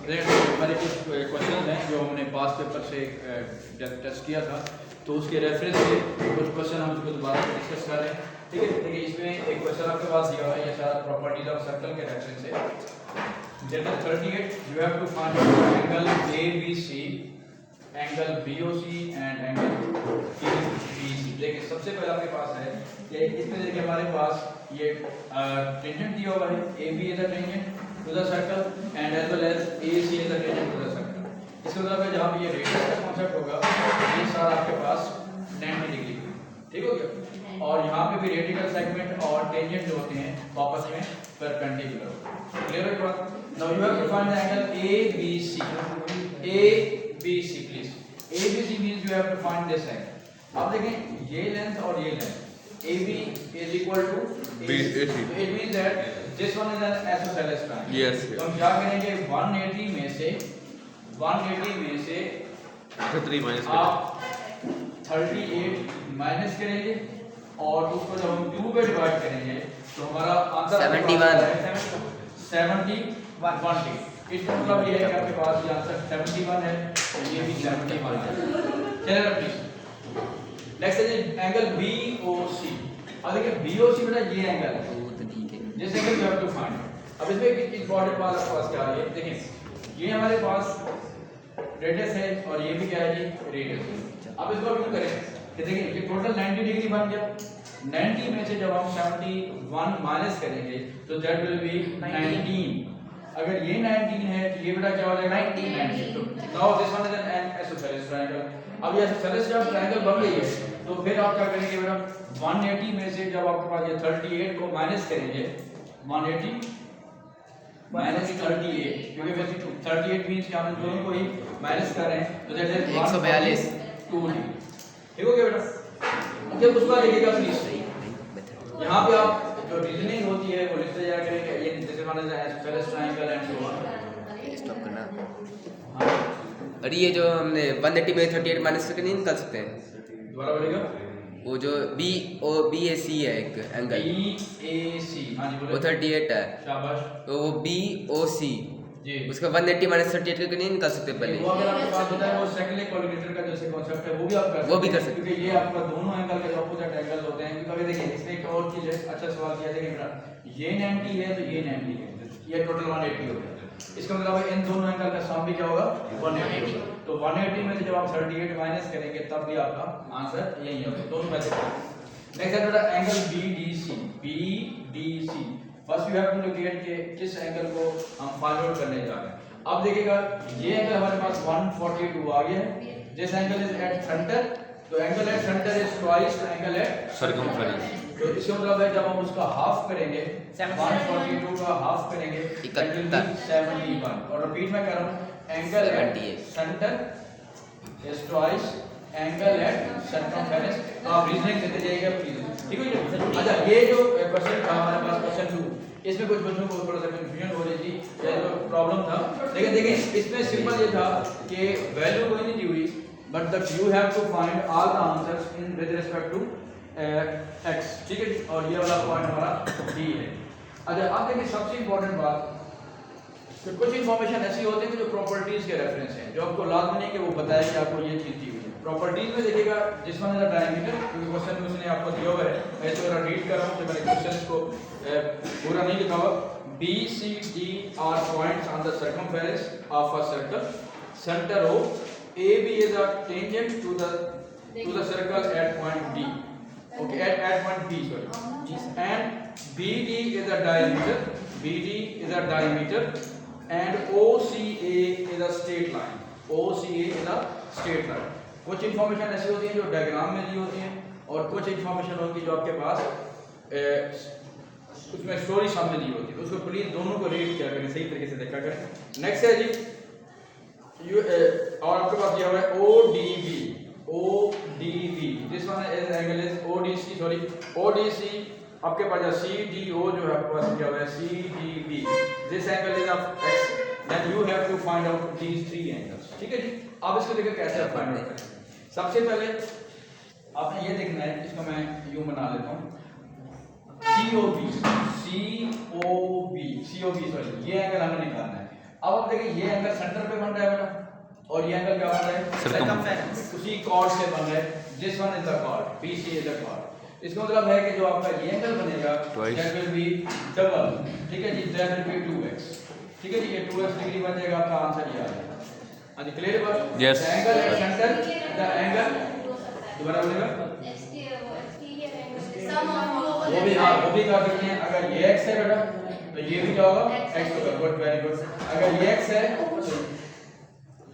हमारे कुछ क्वेश्चन हैं जो हमने पास पेपर से टेस्ट किया था, तो उसके रेफरेंस से कुछ क्वेश्चन हम उसको दोबारा डिस्कस कर रहे हैं। ठीक है, देखिए इसमें एक क्वेश्चन आपके पास दिया हुआ है, ये सारा प्रॉपर्टीज ऑफ सर्कल के रेफरेंस से। Data 38 you have to find angle ABC, angle BOC and angle PBC। देखिए सबसे पहले आपके पास है कि इसमें देखिए हमारे पास ये टेंजेंट दिया हुआ है, AB is a tangent to the circle and as well as AC is a tangent to the circle। इसके बाद जहाँ पे ये रेडियस का कॉन्सेप्ट होगा, ये सारा आपके पास 90 डिग्री, ठीक हो गया। और यहाँ पे भी रेडियल सेगमेंट और टेंजेंट जो होते हैं आपस में परपेंडिकुलर होते हैं। क्लियर है बात? Now you have to find the angle ABC। ABC please, ABC means you have to find this angle. अब देखें ये लेंथ और ये length AB is equal to AC। So it means that this one is an isosceles triangle। Yes। तो हम क्या करेंगे 180 में से 3 माइनस आप 38 माइनस करेंगे और उसको जब हम 2 पे डिवाइड करेंगे तो हमारा आंसर 71। इसका मतलब ये है कि आपके पास ये आंसर 71 है और ये भी 71 है। चलिए प्लीज नेक्स्ट है एंगल BOC। अब देखिए BOC बेटा ये एंगल है जिस angle you have to find. अब इसमें एक इंपॉर्टेंट बात आपके पास क्या है, देखिए ये हमारे पास रेडियस है और ये भी क्या है जी रेडियस। अब इसको हम करें कि देखिए ये टोटल 90 डिग्री बन गया। 90 में से जब हम 71 माइनस करेंगे तो दैट विल बी 19। अगर ये 19 है तो ये बेटा क्या हो जाएगा 90। तो now this one is N isosceles triangle. अब ये आइसोसेलेस जब ट्रायंगल बन गई है तो फिर आप क्या करेंगे बेटा 180 में से जब आपके पास ये 38 को माइनस करेंगे, 180 माइनस 38 क्योंकि वैसे 38 मींस कि हम दोनों को ही माइनस कर रहे हैं तो दैट इज 142। ठीक हो गया बेटा? जब उसका लिखिएगा प्लीज यहाँ पे आप जो रीजनिंग होती है वो लिखते जाया करेंगे। ये जैसे मान लीजिए isosceles triangle and so on. Stop करना। हां और ये जो हमने 180 में 38 माइनस करके नहीं निकाल सकते हैं? दोबारा बोलिएगा। वो जो BAC है एक एंगल BAC, हां जी बोलिए। वो 38 है, शाबाश। तो वो BOC जी उसका 180 माइनस 38 करके नहीं निकाल सकते पहले? वो अगर आपके पास होता है वो सेकंड कैलकुलेटर का जैसे कांसेप्ट है वो भी आप कर सकते वो भी कर सकते हैं क्योंकि ये आपका दोनों एंगल के अपोजिट एंगल होते हैं। क्योंकि देखिए इसमें एक और चीज है, अच्छा सवाल किया देखिए बेटा, ये 90 है तो ये 90 है, ये टोटल 180 हो गया। इसका मतलब है इन दोनों एंगल का सम भी क्या होगा 180। तो 180 में से जब आप 38 माइनस करेंगे तब भी आपका आंसर यही होगा। दोनों में से नेक्स्ट है बेटा angle BDC। First you have to locate के किस एंगल को हम फाइंड आउट करने जा रहे हैं। अब देखिएगा ये एंगल हमारे पास 142 आ गया है। This angle is at centre, तो angle at centre is twice angle at circumference. तो इसका मतलब है जब हम उसका हाफ करेंगे 142 का हाफ करेंगे 71। और रिपीट मैं कर रहा हूं angle at centre is twice angle at circumference. आप रीजनिंग देते जाइएगा प्लीज, ठीक है जी। अच्छा ये जो क्वेश्चन था हमारे पास क्वेश्चन 2, इसमें कुछ बच्चों को थोड़ा सा कंफ्यूजन हो रही थी, ये जो प्रॉब्लम था। लेकिन देखिए इसमें सिंपल ये था कि वैल्यू कोई नहीं दी हुई but that you have to find all the answers in with respect to x, ठीक है। और ये वाला पॉइंट हमारा D है। अच्छा अब देखिए सबसे इंपॉर्टेंट बात कि कुछ इंफॉर्मेशन ऐसी होती है कि जो प्रॉपर्टीज के रेफरेंस हैं, जो आपको लाजमी नहीं कि वो बताए कि आपको ये चीज दी हुई है। प्रॉपर्टीज में देखिएगा जिस वन इज द डायमीटर, क्योंकि क्वेश्चन में उसने आपको दिया हुआ है, मैं इसको रीड कर रहा हूं कि मैंने क्वेश्चन को पूरा नहीं लिखा हुआ। BCD are points on the circumference of a circle, centre O, AB is a tangent to the circle at point D, okay, at point B, sorry, and BD is a diameter and OCA is a straight line, OCA is a straight line। कुछ information ऐसी होती है जो diagram में दी होती है और कुछ इंफॉर्मेशन होती है जो आपके पास उसमें स्टोरी सामने दी होती है। उसको प्लीज दोनों को रीड किया करें, सही तरीके से देखा करें। नेक्स्ट है जी और आपके पास दिया हुआ है ODB। This one is angle is ODC, sorry ODC। आपके पास CDO जो है आपके पास दिया हुआ है CDB। This angle is of x, then you have to find out these 3 angles, ठीक है जी। अब इसको देखिए कैसे आप फाइंड आउट करें। सबसे पहले आपने ये देखना है, इसको मैं यूं बना लेता हूं COB, सॉरी ये एंगल हमें निकालना है। अब आप देखिए ये एंगल सेंटर पे बन रहा है बेटा और ये एंगल क्या बन रहा है Circumference. उसी कॉर्ड से बन रहा है। This one is the chord, BC is the chord. इसका मतलब है कि जो आपका ये एंगल बनेगा Twice. That will be double, ठीक है जी, दैट विल बी 2x, ठीक है जी, ये 2x डिग्री बन जाएगा, आपका आंसर ये आ जाएगा। हां जी, क्लियर है बात? Yes. The angle at centre, the angle दोबारा बोलिएगा। वो भी हाँ वो भी कर सकते हैं। अगर ये x है बेटा तो ये भी क्या होगा x होगा। Good, very good. अगर ये x है तो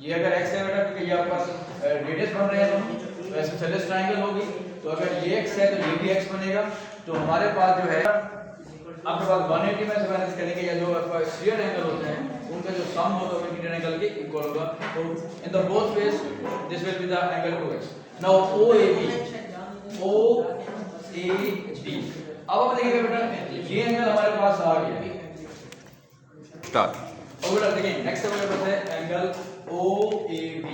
ये अगर x है बेटा क्योंकि ये आपके पास रेडियस बन रहे हैं दोनों, तो आइसोसेलेस ट्रायंगल होगी, तो अगर ये x है तो ये भी x बनेगा। तो हमारे पास जो है आपके पास 180 में से माइनस करेंगे या जो आपका स्फीयर एंगल होते हैं उनका जो सम होता है इंटीरियर एंगल के इक्वल होगा। तो in the both ways this will be the angle 2x। Now OAB अब आप देखिएगा बेटा ये एंगल हमारे पास आ गया। स्टार्ट। और बेटा देखिए नेक्स्ट हमारे पास है एंगल OAB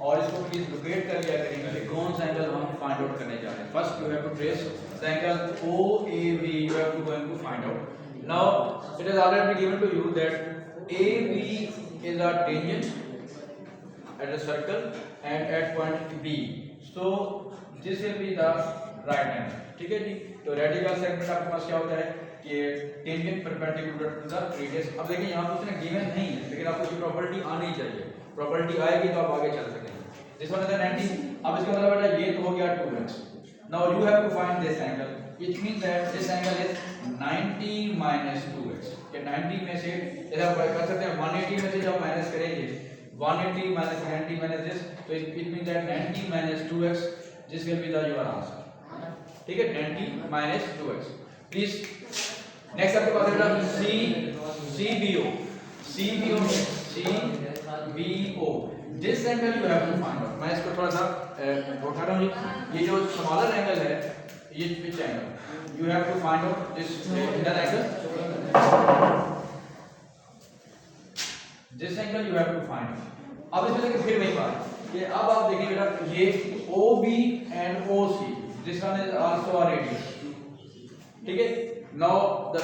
और इसको प्लीज लोकेट कर लिया करेंगे कौन सा एंगल हम फाइंड आउट करने जा रहे हैं। First you have to trace the angle OAB, you have to going to find out. Now it has already been given to you that AB is a tangent at a circle and at point B, so this will be the right angle, ठीक है जी। तो radical segment आपके पास क्या होता है कि tangent perpendicular to the radius. अब देखिए यहाँ पे उतना गिवन नहीं है लेकिन आपको ये प्रॉपर्टी आनी चाहिए, प्रॉपर्टी आएगी तो आप आगे चल सकेंगे। This one is 90। अब इसका मतलब बेटा ये तो हो गया 2x। Now you have to find this angle, it means that this angle is 90 - 2x। कि 90 में से जैसे आप कर सकते हैं 180 में से जब माइनस करेंगे 180 - 90 - this, तो it means that 90 - 2x, this will be the your answer, ठीक है, 90 - 2x। प्लीज नेक्स्ट आपके पास है CBO this angle you have to find out. मैं इसको थोड़ा सा उठा रहा हूं, ये जो स्मॉलर एंगल है ये which angle you have to find out this inner angle, this angle you have to find out. अब इसमें देखिए फिर वही बात कि अब आप देखिए बेटा ये OB and OC, this one is also a radius, ठीक है। Now the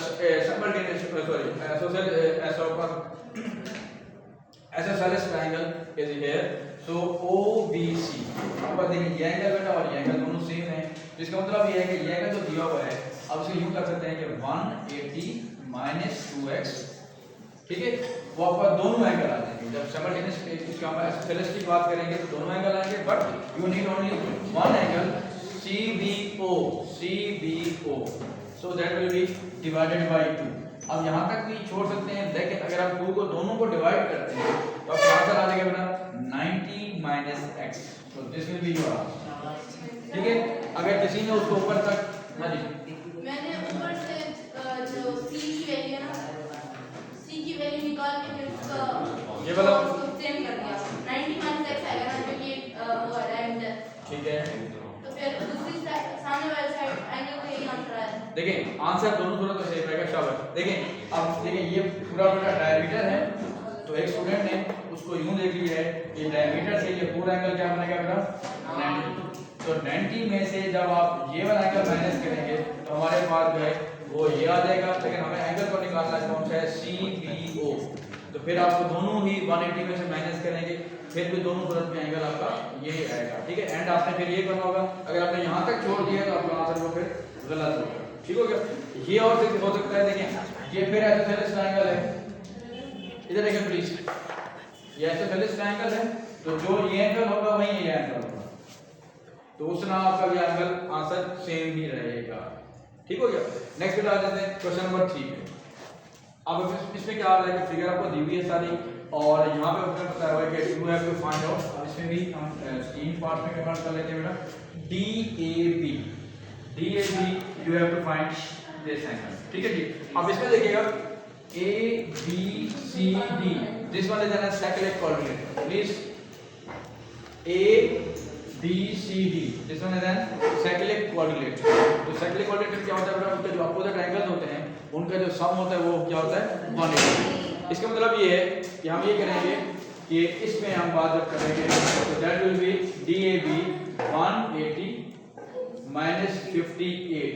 simultaneous isosceles triangle is here, so OBC। अब देखिए ये एंगल बेटा और ये एंगल दोनों सेम है, इसका मतलब ये है कि ये एंगल जो दिया हुआ है अब इसको यूं कर सकते हैं कि 180 - 2x, ठीक है, वो आपका दोनों एंगल आ जाएंगे। जब simultaneous इसका हम आइसोसेलेस की बात करेंगे तो दोनों एंगल आएंगे, but you need only one angle CBO, so that will be divided by 2। अब यहाँ तक भी छोड़ सकते हैं, लेकिन अगर आप 2 को दोनों को डिवाइड करते हैं तो आपका आंसर आ जाएगा बेटा 90 - x, so this will be your answer, ठीक है। अगर किसी ने उसको ऊपर तक, हाँ जी, मैंने ऊपर से जो c की वैल्यू है ना, c की वैल्यू निकाल के फिर उसका ये वाला सेम कर दिया 90 - x आएगा ना, जो ये वो है एंड, ठीक है। तो फिर दूसरी सामने वाली साइड एंगल का यही आंसर आया। देखिए आंसर दोनों सूरत में सेम रहेगा। शाबाश। देखिए अब देखिए ये पूरा पूरा डायमीटर है, तो एक स्टूडेंट ने उसको यूं देख लिया है ये डायमीटर से ये पूरा एंगल क्या बनेगा बेटा 90। तो 90 में से जब आप ये वाला एंगल माइनस करेंगे तो हमारे पास जो है वो ये आ जाएगा, लेकिन हमें एंगल को निकालना है कौन सा है CBO। तो फिर आपको दोनों ही 180 में से माइनस करेंगे, फिर भी दोनों सूरत में एंगल आपका ये आएगा, ठीक है। एंड आपने फिर ये करना होगा, अगर आपने यहाँ तक छोड़ दिया तो आपका आंसर वो फिर गलत होगा, ठीक हो गया। ये और से हो सकता है, देखिए ये फिर आइसोसेलेस ट्रायंगल है, इधर देखिए प्लीज, ये आइसोसेलेस ट्रायंगल है, तो जो ये एंगल होगा वही ये एंगल होगा, तो उस ना आपका भी एंगल आंसर सेम ही रहेगा, ठीक हो गया। नेक्स्ट बेटा आ जाते हैं क्वेश्चन नंबर 3 पे। अब इसमें क्या आ रहा है कि फिगर आपको दी हुई है सारी, और यहाँ पे आपको पता है कि you have to find out, इसमें भी हम 3 पार्ट में कन्वर्ट कर लेते हैं बेटा। DAB you have to find this angle, ठीक है जी। अब इसमें देखिएगा ABCD, this one is an cyclic coordinate, please ABCD, this one is an cyclic coordinate. तो साइक्लिक कोऑर्डिनेट क्या होता है बेटा, उनके जो अपोजिट एंगल्स होते हैं उनका जो सम होता है वो क्या होता है 180। इसका मतलब ये है कि हम ये करेंगे कि इसमें हम बात जब करेंगे तो दैट विल बी DAB 180 - 58,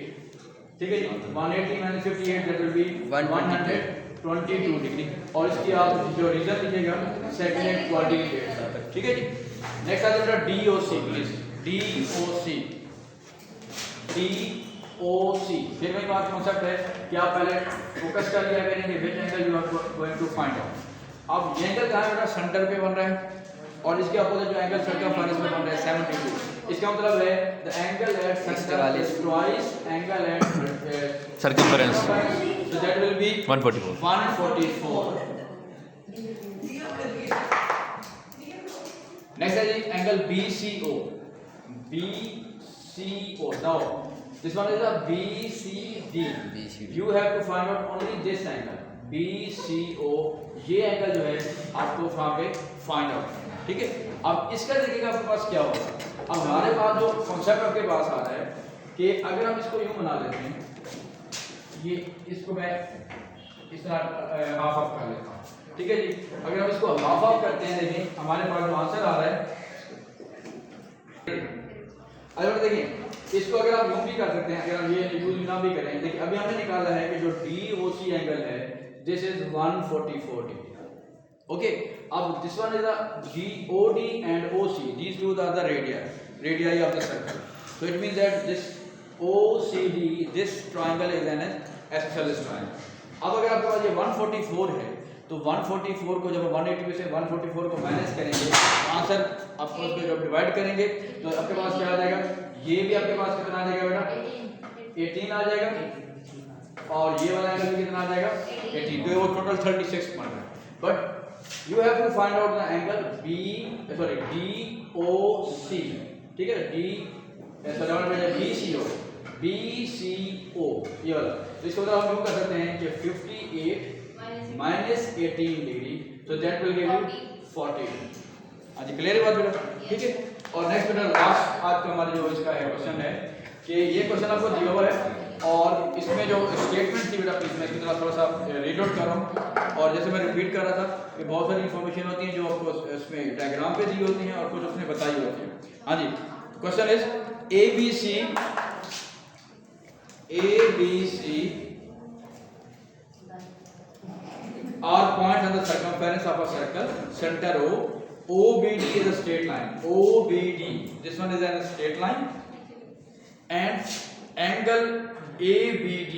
ठीक है जी। 180 - 58 दैट विल बी 120, 22 डिग्री और इसकी आप जो रीजन लिखिएगा सेकंड क्वाड्रिलेटरल, ठीक है जी। नेक्स्ट आ जाएगा DOC प्लीज, DOC, DOC। फिर वही बात कॉन्सेप्ट है कि आप पहले फोकस कर लिया करेंगे which angle you are going to find out. अब ये एंगल कहाँ है बेटा, सेंटर पे बन रहा है और इसके अपोजिट जो एंगल सर्कमफ्रेंस में बन रहा है 72। इसका मतलब है the angle at centre is twice angle at Circumference. so that will be 144. 144। Next है जी angle BCO, BCO। Now this one is a BCD, you have to find out only this angle BCO। ये angle जो है आपको वहां पे find out, ठीक है। अब इसका देखिएगा आपके पास क्या होगा। अब हमारे पास जो कॉन्सेप्ट आपके पास आ रहा है कि अगर हम इसको यूं बना लेते हैं, ये इसको मैं इस तरह हाफ ऑफ कर लेता हूं, ठीक है जी। अगर हम इसको हाफ ऑफ करते हैं, देखिए हमारे पास जो आंसर आ रहा है, अगर देखिए इसको अगर आप यूं भी कर सकते हैं, अगर हम ये यूज ना भी करें, देखिए अभी हमने निकाला है कि जो DOC एंगल है दिस इज 144 डिग्री, okay। अब this one is the DOD and OC, these two are the radii of the circle, so it means that this OCD, this triangle is an isosceles triangle। अब अगर आपके पास ये 144 है तो 144 को जब 180 में से 144 को माइनस करेंगे, आंसर आपको उसको जब डिवाइड करेंगे तो आपके पास क्या आ जाएगा, ये भी आपके पास कितना आ जाएगा बेटा 18 आ जाएगा और ये वाला एंगल भी कितना आ जाएगा 18, तो वो टोटल 36 बन रहा है। But you have to find out the angle DOC, ठीक है, BCO ये वाला। तो इसको हम यूं कर सकते हैं कि 58 minus 18 degree, so that will give you 40। हाँ जी, क्लियर है बात बेटा, ठीक है। और नेक्स्ट बेटा लास्ट आज का हमारा जो इसका क्वेश्चन है कि ये क्वेश्चन आपको दिया हुआ है और इसमें जो स्टेटमेंट थी बेटा प्लीज मैं इसकी तरह थोड़ा सा रीड आउट कर रहा हूँ। और जैसे मैं रिपीट कर रहा था कि बहुत सारी इन्फॉर्मेशन होती है जो आपको इसमें डायग्राम पे दी होती हैं और कुछ उसने बताई होती है। हाँ जी, question is ABC are points on the circumference of a circle, center O, OBD is a straight line, OBD, this one is a straight line, and angle ABD,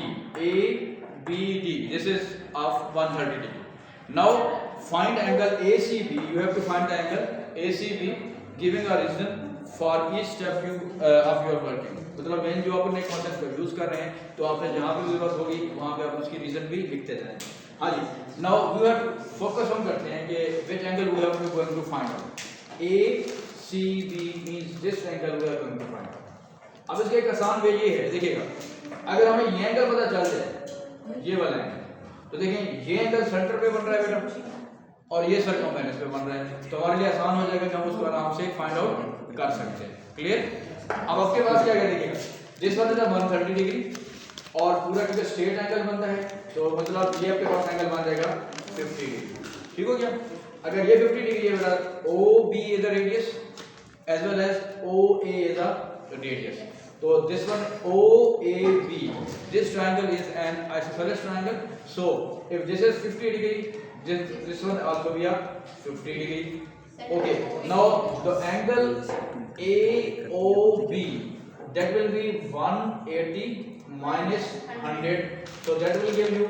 this is of 130 degree. Now find angle ACB, you have to find the angle ACB giving a reason for each step of your working। मतलब main जो अपने concept को use कर रहे हैं तो आपने जहाँ पे जरूरत होगी वहाँ पे आप उसकी रीजन भी लिखते जाएं। हाँ जी, नाउ वी हैव फोकस हम करते हैं कि which angle we are going to find out. ACB means this angle we are going to find out. अब इसका एक आसान वे ये है, देखिएगा अगर हमें ये एंगल पता चल जाए, ये वाला एंगल, तो देखें ये एंगल सेंटर पे बन रहा है बेटा और ये सर्कमफेरेंस पे बन रहा है, तो हमारे लिए आसान हो जाएगा कि हम उसको आराम से फाइंड आउट कर सकते हैं। क्लियर? अब आपके पास क्या देखिएगा, दिस वन इज 130 डिग्री और पूरा क्योंकि स्ट्रेट एंगल बनता है तो मतलब ये आपके पास एंगल बन जाएगा 50 डिग्री। ठीक हो गया? अगर ये 50 डिग्री है बेटा, OB is the radius as well as OA is the radius, तो this one OAB, this triangle is an isosceles triangle, so if this is 50 degree, this one also be a 50 degree. Okay, now the angle AOB, that will be 180 minus 100, so that will give you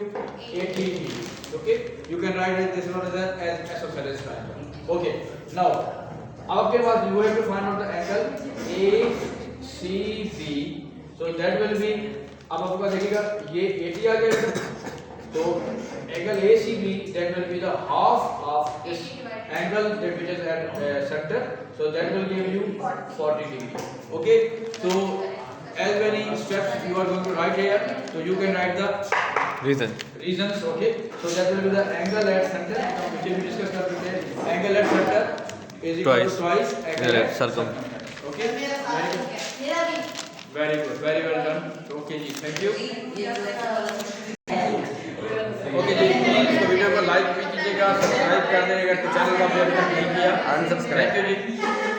80 degree. Okay, you can write this one as isosceles triangle. Okay, now आपके पास you have to find out the angle ACB, so that will be, अब आपके पास देखिएगा ये 80 आ गया, तो angle ACB that will be the half of this angle that which is at center, so that will give you 40 degree. Okay, so as many steps you are going to write here, so you can write the reasons. Okay, so that will be the angle at center which we discussed earlier. Angle at center is equal to twice angle at circumference. Okay, very good, very well done. Okay जी, thank you. Okay जी, इस वीडियो को like भी कीजिएगा, subscribe कर दीजिएगा, तो चैनल को अभी तक नहीं किया, अनसब्सक्राइब। Thank you ji.